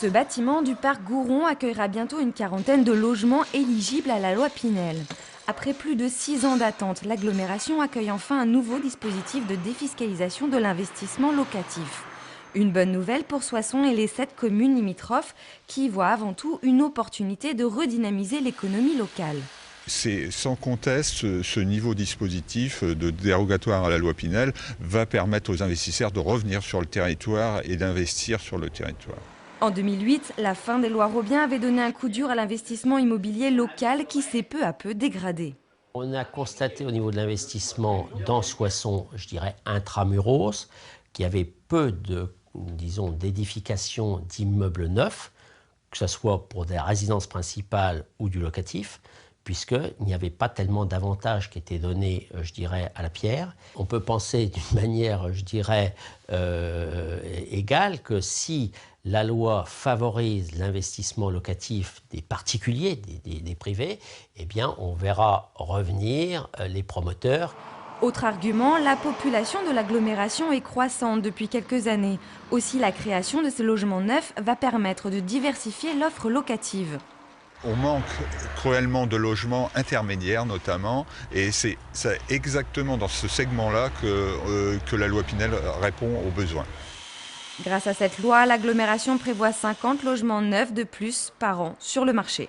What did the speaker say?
Ce bâtiment du parc Gouron accueillera bientôt une quarantaine de logements éligibles à la loi Pinel. Après plus de 6 ans d'attente, l'agglomération accueille enfin un nouveau dispositif de défiscalisation de l'investissement locatif. Une bonne nouvelle pour Soissons et les 7 communes limitrophes qui y voient avant tout une opportunité de redynamiser l'économie locale. C'est sans conteste ce niveau dispositif de dérogatoire à la loi Pinel va permettre aux investisseurs de revenir sur le territoire et d'investir sur le territoire. En 2008, la fin des lois Robien avait donné un coup dur à l'investissement immobilier local qui s'est peu à peu dégradé. On a constaté au niveau de l'investissement dans Soissons, je dirais intramuros, qu'il y avait peu d'édifications d'immeubles neufs, que ce soit pour des résidences principales ou du locatif, puisqu'il n'y avait pas tellement d'avantages qui étaient donnés, je dirais, à la pierre. On peut penser d'une manière, je dirais, égale que si la loi favorise l'investissement locatif des particuliers, des privés, eh bien, on verra revenir les promoteurs. Autre argument, la population de l'agglomération est croissante depuis quelques années. Aussi, la création de ces logements neufs va permettre de diversifier l'offre locative. On manque cruellement de logements intermédiaires notamment, et c'est exactement dans ce segment-là que la loi Pinel répond aux besoins. Grâce à cette loi, l'agglomération prévoit 50 logements neufs de plus par an sur le marché.